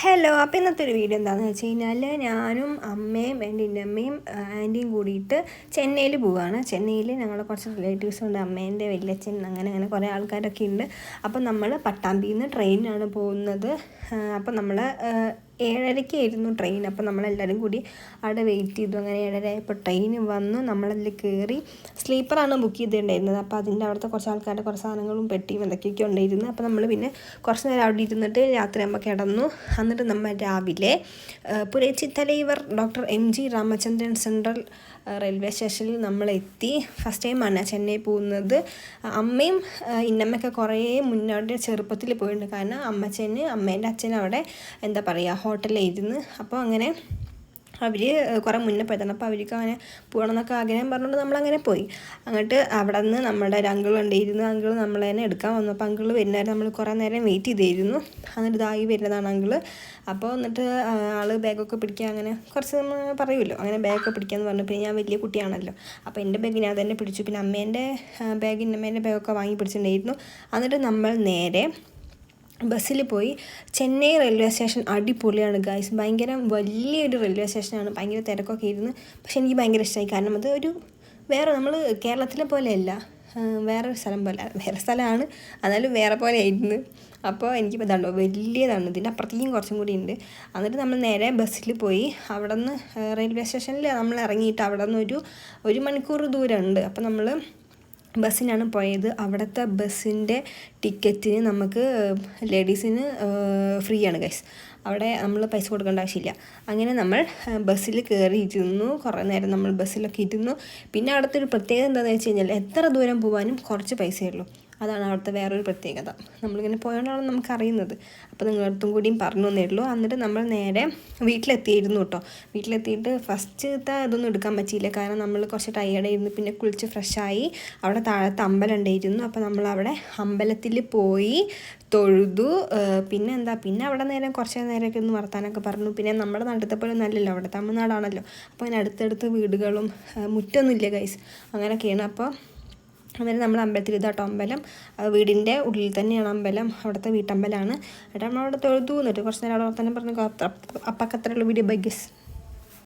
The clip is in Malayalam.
ഹലോ, അപ്പോൾ ഇന്നത്തെ ഒരു വീഡിയോ എന്താണെന്ന് വെച്ച് കഴിഞ്ഞാൽ ഞാനും അമ്മയും എൻ്റെ അമ്മയും ആൻറ്റിയും കൂടിയിട്ട് ചെന്നൈയിൽ പോവുകയാണ്. ചെന്നൈയിൽ ഞങ്ങൾ കുറച്ച് റിലേറ്റീവ്സ് ഉണ്ട്, അമ്മേൻ്റെ വലിയച്ഛൻ അങ്ങനെ കുറേ ആൾക്കാരൊക്കെ ഉണ്ട്. അപ്പം നമ്മൾ പട്ടാമ്പിയിൽ നിന്ന് ട്രെയിനിനാണ് പോകുന്നത്. അപ്പം നമ്മൾ 7:30 ട്രെയിൻ. അപ്പോൾ നമ്മളെല്ലാവരും കൂടി അവിടെ വെയിറ്റ് ചെയ്തു. അങ്ങനെ 7:30 ആയപ്പോൾ ട്രെയിൻ വന്നു. നമ്മളതിൽ കയറി. സ്ലീപ്പറാണ് ബുക്ക് ചെയ്തിട്ടുണ്ടായിരുന്നത്. അപ്പോൾ അതിൻ്റെ അവിടുത്തെ കുറച്ച് ആൾക്കാരുടെ കുറച്ച് സാധനങ്ങളും പെട്ടിയും എന്തൊക്കെയൊക്കെ ഉണ്ടായിരുന്നു. അപ്പോൾ നമ്മൾ പിന്നെ കുറച്ച് നേരം അവിടെ ഇരുന്നിട്ട് രാത്രിയാകുമ്പോൾ കിടന്നു. എന്നിട്ട് നമ്മൾ രാവിലെ Puratchi Thalaivar doctor MG Ramachandran central railway സ്റ്റേഷനിൽ നമ്മളെത്തി. ഫസ്റ്റ് ടൈമാണ് ചെന്നൈ പോകുന്നത്. അമ്മയും ഇന്നമ്മയൊക്കെ കുറേ മുന്നോട്ട് ചെറുപ്പത്തിൽ പോയിട്ടുണ്ട്. കാരണം അമ്മേൻ്റെ അച്ഛൻ അവിടെ എന്താ പറയുക ഹോട്ടലിലിരുന്ന്. അപ്പോൾ അങ്ങനെ അവർ കുറേ മുന്നേ പോയതാണ്. അപ്പോൾ അവർക്ക് അങ്ങനെ പോകണമെന്നൊക്കെ ആഗ്രഹം പറഞ്ഞുകൊണ്ട് നമ്മളങ്ങനെ പോയി. അങ്ങോട്ട് അവിടെ നിന്ന് നമ്മുടെ ഒരു അങ്കിളുണ്ടായിരുന്നു. അങ്കിൾ നമ്മളെ തന്നെ എടുക്കാൻ വന്നു. അപ്പോൾ അങ്കിൾ വരുന്നവരെ നമ്മൾ കുറേ നേരം വെയിറ്റ് ചെയ്തിരുന്നു. എന്നിട്ട് ഇതായി വരുന്നതാണ് അങ്കിള്. അപ്പോൾ എന്നിട്ട് ആൾ ബാഗൊക്കെ പിടിക്കുക, അങ്ങനെ കുറച്ച് നമ്മൾ പറയുമല്ലോ, അങ്ങനെ ബാഗൊക്കെ പിടിക്കാമെന്ന് പറഞ്ഞു. പിന്നെ ഞാൻ വലിയ കുട്ടിയാണല്ലോ, അപ്പോൾ എൻ്റെ ബാഗ് ഞാൻ തന്നെ പിടിച്ചു. പിന്നെ അമ്മേൻ്റെ ബാഗ് ഇന്നമ്മേൻ്റെ ബാഗൊക്കെ വാങ്ങി പിടിച്ചിട്ടുണ്ടായിരുന്നു. എന്നിട്ട് നമ്മൾ നേരെ ബസ്സിൽ പോയി. ചെന്നൈ റെയിൽവേ സ്റ്റേഷൻ അടിപൊളിയാണ് ഗൈസ്. ഭയങ്കര വലിയൊരു റെയിൽവേ സ്റ്റേഷനാണ്. ഭയങ്കര തിരക്കൊക്കെ ഇരുന്ന്. പക്ഷെ എനിക്ക് ഭയങ്കര ഇഷ്ടമായി. കാരണം അത് ഒരു വേറെ, നമ്മൾ കേരളത്തിലെ പോലെയല്ല, വേറൊരു സ്ഥലം പോലെ, വേറെ സ്ഥലമാണ് എന്നാലും വേറെ പോലെ ആയിരുന്നു. അപ്പോൾ എനിക്കിപ്പോൾ ഇതാണ്ടോ വലിയതാണ്, ഇതിൻ്റെ അപ്പുറത്തേക്കും കുറച്ചും കൂടി ഉണ്ട്. എന്നിട്ട് നമ്മൾ നേരെ ബസ്സിൽ പോയി. അവിടെ നിന്ന് റെയിൽവേ സ്റ്റേഷനിൽ നമ്മൾ ഇറങ്ങിയിട്ട് അവിടെ നിന്ന് ഒരു മണിക്കൂർ ദൂരമുണ്ട്. അപ്പോൾ നമ്മൾ ബസ്സിനാണ് പോയത്. അവിടുത്തെ ബസ്സിൻ്റെ ടിക്കറ്റിന് നമുക്ക് ലേഡീസിന് ഫ്രീ ആണ് ഗൈസ്. അവിടെ നമ്മൾ പൈസ കൊടുക്കേണ്ട ആവശ്യമില്ല. അങ്ങനെ നമ്മൾ ബസ്സിൽ കയറി ഇരുന്നു. കുറേ നേരം നമ്മൾ ബസ്സിലൊക്കെ ഇരുന്നു. പിന്നെ അവിടുത്തെ ഒരു പ്രത്യേകത എന്താണെന്ന് വെച്ച് കഴിഞ്ഞാൽ എത്ര ദൂരം പോകാനും കുറച്ച് പൈസയേ ഉള്ളൂ. അതാണ് അവിടുത്തെ വേറൊരു പ്രത്യേകത. നമ്മളിങ്ങനെ പോയോണ്ടാണ് നമുക്കറിയുന്നത്. അപ്പോൾ നിങ്ങളടുത്തും കൂടിയും പറഞ്ഞു തന്നേ ഉള്ളൂ. എന്നിട്ട് നമ്മൾ നേരെ വീട്ടിലെത്തിയിരുന്നു കേട്ടോ. വീട്ടിലെത്തിയിട്ട് ഫസ്റ്റത്തെ ഇതൊന്നും എടുക്കാൻ പറ്റിയില്ല. കാരണം നമ്മൾ കുറച്ച് ടയേർഡായിരുന്നു. പിന്നെ കുളിച്ച് ഫ്രഷായി. അവിടെ താഴത്തെ അമ്പലം ഉണ്ടായിരുന്നു. അപ്പോൾ നമ്മളവിടെ അമ്പലത്തിൽ പോയി തൊഴുതു. പിന്നെ അവിടെ കുറച്ച് നേരമൊക്കെ ഒന്ന് വർത്താനൊക്കെ പറഞ്ഞു. പിന്നെ നമ്മുടെ നാട്ടിലത്തെ പോലെ നല്ലല്ലോ, അവിടെ തമിഴ്നാടാണല്ലോ. അപ്പോൾ അങ്ങനെ അടുത്തടുത്ത് വീടുകളും മുറ്റൊന്നുമില്ല ഗൈസ്, അങ്ങനെയൊക്കെയാണ്. അപ്പോൾ അങ്ങനെ നമ്മൾ അമ്പലത്തിൽ ഇതാട്ടോ അമ്പലം, വീടിൻ്റെ ഉള്ളിൽ തന്നെയാണ് അമ്പലം, അവിടുത്തെ വീട്ടമ്പലമാണ്. എന്നിട്ട് നമ്മളവിടെ തൊഴുതു. എന്നിട്ട് കുറച്ച് നേരം അവിടെ വർത്താനം പറഞ്ഞു. അപ്പൊക്കെ അത്രയുള്ള വീഡിയോ. Bye guys.